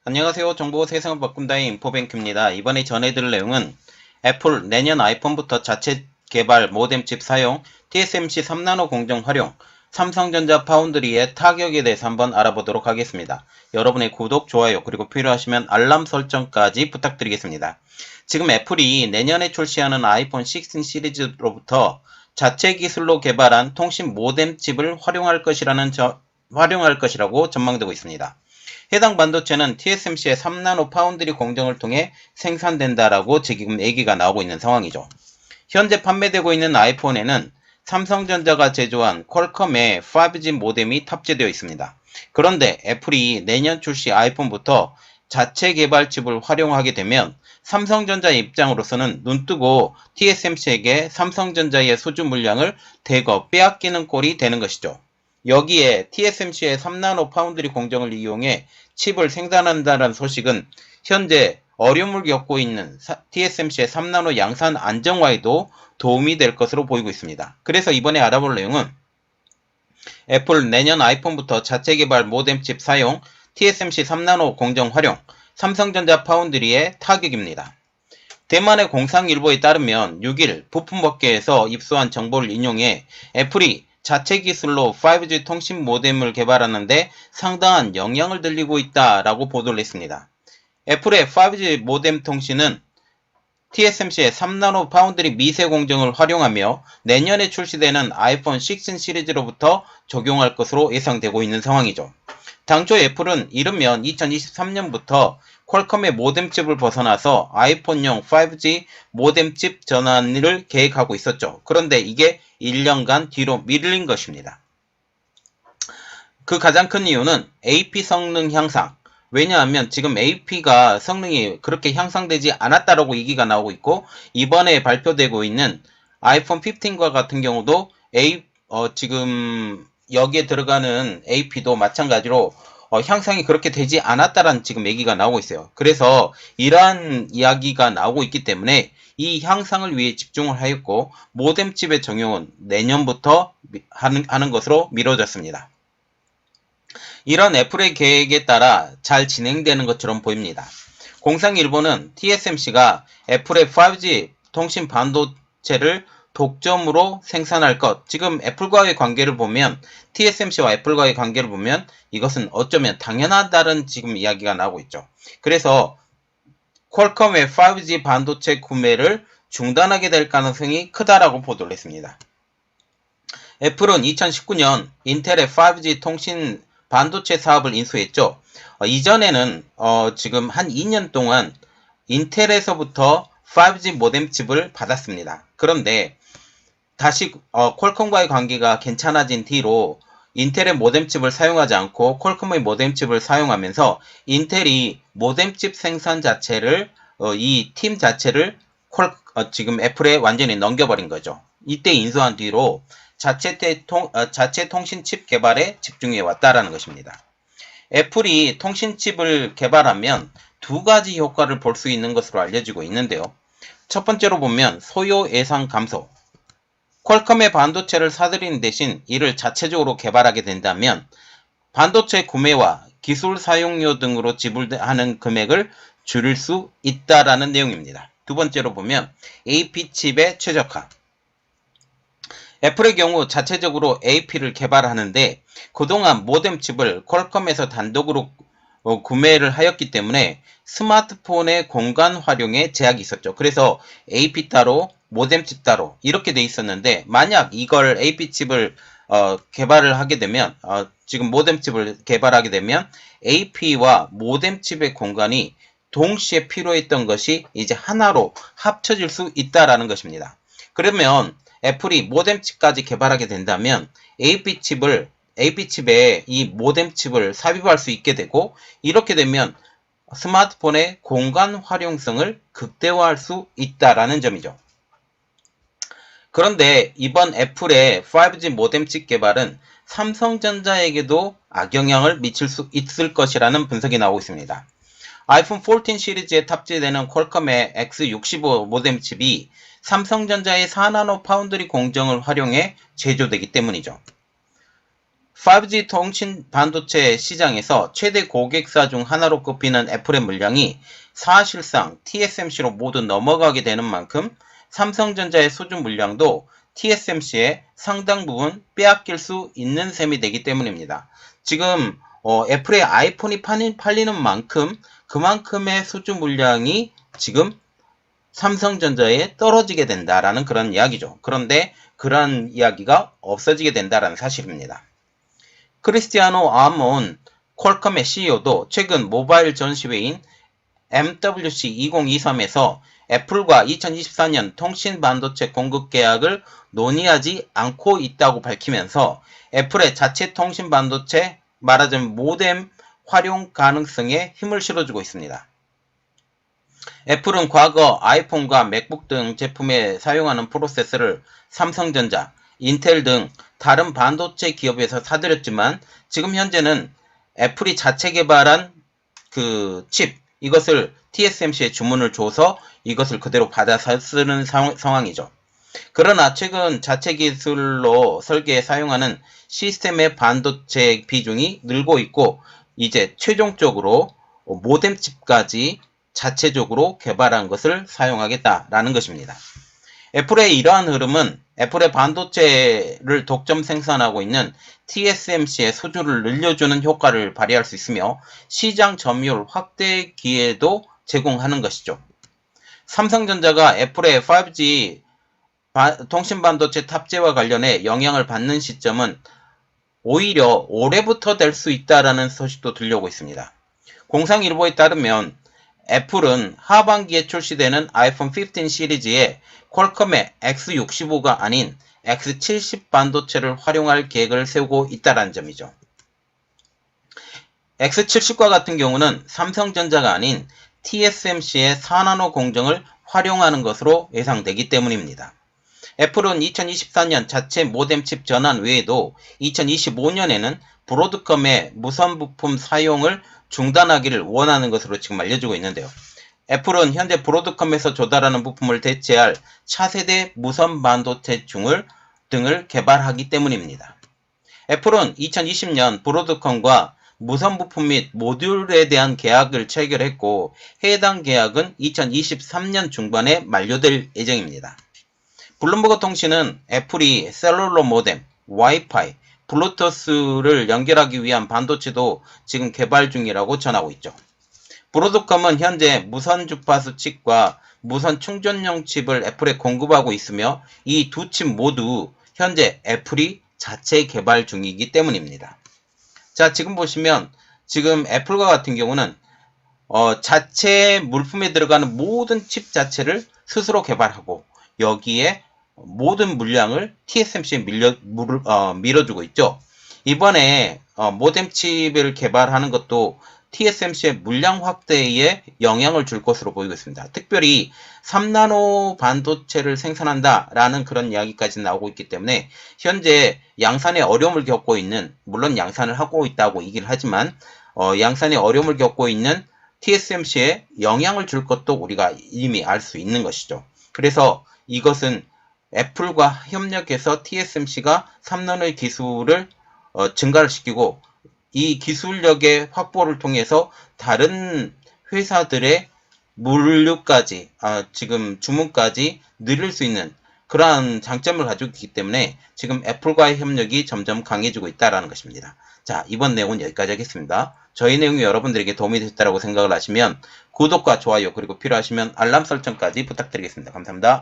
안녕하세요. 정보 세상을 바꾼다의 인포뱅크입니다. 이번에 전해드릴 내용은 애플 내년 아이폰부터 자체 개발 모뎀 칩 사용, TSMC 3나노 공정 활용, 삼성전자 파운드리의 타격에 대해서 한번 알아보도록 하겠습니다. 여러분의 구독, 좋아요, 그리고 필요하시면 알람 설정까지 부탁드리겠습니다. 지금 애플이 내년에 출시하는 아이폰 16 시리즈로부터 자체 기술로 개발한 통신 모뎀 칩을 활용할 것이라고 전망되고 있습니다. 해당 반도체는 TSMC의 3나노 파운드리 공정을 통해 생산된다라고 지금 얘기가 나오고 있는 상황이죠. 현재 판매되고 있는 아이폰에는 삼성전자가 제조한 퀄컴의 5G 모뎀이 탑재되어 있습니다. 그런데 애플이 내년 출시 아이폰부터 자체 개발 칩을 활용하게 되면 삼성전자의 입장으로서는 눈뜨고 TSMC에게 삼성전자의 수주 물량을 대거 빼앗기는 꼴이 되는 것이죠. 여기에 TSMC의 3나노 파운드리 공정을 이용해 칩을 생산한다는 소식은 현재 어려움을 겪고 있는 TSMC의 3나노 양산 안정화에도 도움이 될 것으로 보이고 있습니다. 그래서 이번에 알아볼 내용은 애플 내년 아이폰부터 자체 개발 모뎀 칩 사용, TSMC 3나노 공정 활용, 삼성전자 파운드리의 타격입니다. 대만의 공상일보에 따르면 6일 부품업계에서 입수한 정보를 인용해 애플이 자체 기술로 5G 통신 모뎀을 개발하는데 상당한 영향을 들리고 있다라고 보도를 했습니다. 애플의 5G 모뎀 통신은 TSMC의 3나노 파운드리 미세 공정을 활용하며 내년에 출시되는 아이폰 16 시리즈로부터 적용할 것으로 예상되고 있는 상황이죠. 당초 애플은 이르면 2023년부터 퀄컴의 모뎀칩을 벗어나서 아이폰용 5G 모뎀칩 전환을 계획하고 있었죠. 그런데 이게 1년간 뒤로 밀린 것입니다. 그 가장 큰 이유는 AP 성능 향상. 왜냐하면 지금 AP가 성능이 그렇게 향상되지 않았다라고 얘기가 나오고 있고, 이번에 발표되고 있는 아이폰 15과 같은 경우도 지금 여기에 들어가는 AP도 마찬가지로 향상이 그렇게 되지 않았다라는 지금 얘기가 나오고 있어요. 그래서 이러한 이야기가 나오고 있기 때문에 이 향상을 위해 집중을 하였고, 모뎀칩의 적용은 내년부터 하는 것으로 미뤄졌습니다. 이런 애플의 계획에 따라 잘 진행되는 것처럼 보입니다. 공상일보는 TSMC가 애플의 5G 통신 반도체를 독점으로 생산할 것. 지금 애플과의 관계를 보면, TSMC와 애플과의 관계를 보면 이것은 어쩌면 당연하다는 지금 이야기가 나오고 있죠. 그래서 퀄컴의 5G 반도체 구매를 중단하게 될 가능성이 크다라고 보도를 했습니다. 애플은 2019년 인텔의 5G 통신 반도체 사업을 인수했죠. 이전에는 지금 한 2년 동안 인텔에서부터 5G 모뎀 칩을 받았습니다. 그런데 다시 퀄컴과의 관계가 괜찮아진 뒤로 인텔의 모뎀칩을 사용하지 않고 퀄컴의 모뎀칩을 사용하면서 인텔이 모뎀칩 생산 자체를 이 팀 자체를 지금 애플에 완전히 넘겨버린 거죠. 이때 인수한 뒤로 자체 통신칩 개발에 집중해 왔다라는 것입니다. 애플이 통신칩을 개발하면 두 가지 효과를 볼 수 있는 것으로 알려지고 있는데요. 첫 번째로 보면 소요 예산 감소. 퀄컴의 반도체를 사들이는 대신 이를 자체적으로 개발하게 된다면 반도체 구매와 기술 사용료 등으로 지불하는 금액을 줄일 수 있다라는 내용입니다. 두 번째로 보면 AP칩의 최적화. 애플의 경우 자체적으로 AP를 개발하는데 그동안 모뎀칩을 퀄컴에서 단독으로 구매를 하였기 때문에 스마트폰의 공간 활용에 제약이 있었죠. 그래서 AP 따로 모뎀칩 따로 이렇게 돼 있었는데, 만약 이걸 AP칩을 개발을 하게 되면 지금 모뎀칩을 개발하게 되면 AP와 모뎀칩의 공간이 동시에 필요했던 것이 이제 하나로 합쳐질 수 있다라는 것입니다. 그러면 애플이 모뎀칩까지 개발하게 된다면 AP칩에 이 모뎀칩을 삽입할 수 있게 되고, 이렇게 되면 스마트폰의 공간 활용성을 극대화할 수 있다라는 점이죠. 그런데 이번 애플의 5G 모뎀칩 개발은 삼성전자에게도 악영향을 미칠 수 있을 것이라는 분석이 나오고 있습니다. 아이폰 14 시리즈에 탑재되는 퀄컴의 X65 모뎀칩이 삼성전자의 4나노 파운드리 공정을 활용해 제조되기 때문이죠. 5G 통신 반도체 시장에서 최대 고객사 중 하나로 꼽히는 애플의 물량이 사실상 TSMC로 모두 넘어가게 되는 만큼 삼성전자의 수주 물량도 TSMC의 상당 부분 빼앗길 수 있는 셈이 되기 때문입니다. 지금 애플의 아이폰이 팔리는 만큼 그만큼의 수주 물량이 지금 삼성전자에 떨어지게 된다라는 그런 이야기죠. 그런데 그런 이야기가 없어지게 된다라는 사실입니다. 크리스티아노 아몬 퀄컴의 CEO도 최근 모바일 전시회인 MWC 2023에서 애플과 2024년 통신 반도체 공급 계약을 논의하지 않고 있다고 밝히면서 애플의 자체 통신 반도체, 말하자면 모뎀 활용 가능성에 힘을 실어주고 있습니다. 애플은 과거 아이폰과 맥북 등 제품에 사용하는 프로세서를 삼성전자, 인텔 등 다른 반도체 기업에서 사들였지만 지금 현재는 애플이 자체 개발한 그 칩, 이것을 TSMC에 주문을 줘서 이것을 그대로 받아 쓰는 상황이죠. 그러나 최근 자체 기술로 설계에 사용하는 시스템의 반도체 비중이 늘고 있고 이제 최종적으로 모뎀 칩까지 자체적으로 개발한 것을 사용하겠다라는 것입니다. 애플의 이러한 흐름은 애플의 반도체를 독점 생산하고 있는 TSMC의 수주를 늘려주는 효과를 발휘할 수 있으며 시장 점유율 확대 기회도 제공하는 것이죠. 삼성전자가 애플의 5G 통신 반도체 탑재와 관련해 영향을 받는 시점은 오히려 올해부터 될 수 있다라는 소식도 들려오고 있습니다. 공상일보에 따르면 애플은 하반기에 출시되는 아이폰 15 시리즈에 퀄컴의 X65가 아닌 X70 반도체를 활용할 계획을 세우고 있다는 점이죠. X70과 같은 경우는 삼성전자가 아닌 TSMC의 4나노 공정을 활용하는 것으로 예상되기 때문입니다. 애플은 2024년 자체 모뎀 칩 전환 외에도 2025년에는 브로드컴의 무선 부품 사용을 중단하기를 원하는 것으로 지금 알려지고 있는데요. 애플은 현재 브로드컴에서 조달하는 부품을 대체할 차세대 무선 반도체 등을 개발하기 때문입니다. 애플은 2020년 브로드컴과 무선 부품 및 모듈에 대한 계약을 체결했고 해당 계약은 2023년 중반에 만료될 예정입니다. 블룸버그 통신은 애플이 셀룰러 모뎀, 와이파이, 블루투스를 연결하기 위한 반도체도 지금 개발 중이라고 전하고 있죠. 브로드컴은 현재 무선 주파수 칩과 무선 충전용 칩을 애플에 공급하고 있으며 이 두 칩 모두 현재 애플이 자체 개발 중이기 때문입니다. 자, 지금 보시면 지금 애플과 같은 경우는 자체 물품에 들어가는 모든 칩 자체를 스스로 개발하고 여기에 모든 물량을 TSMC에 밀어주고 있죠. 이번에 모뎀 칩을 개발하는 것도 TSMC의 물량 확대에 영향을 줄 것으로 보이고 있습니다. 특별히 3나노 반도체를 생산한다라는 그런 이야기까지 나오고 있기 때문에 현재 양산에 어려움을 겪고 있는, 물론 양산을 하고 있다고 얘기를 하지만 양산에 어려움을 겪고 있는 TSMC에 영향을 줄 것도 우리가 이미 알 수 있는 것이죠. 그래서 이것은 애플과 협력해서 TSMC가 3나노의 기술을 증가를 시키고 이 기술력의 확보를 통해서 다른 회사들의 물류까지 지금 주문까지 늘릴 수 있는 그러한 장점을 가지고 있기 때문에 지금 애플과의 협력이 점점 강해지고 있다는 것입니다. 자, 이번 내용은 여기까지 하겠습니다. 저희 내용이 여러분들에게 도움이 됐다고 생각을 하시면 구독과 좋아요 그리고 필요하시면 알람 설정까지 부탁드리겠습니다. 감사합니다.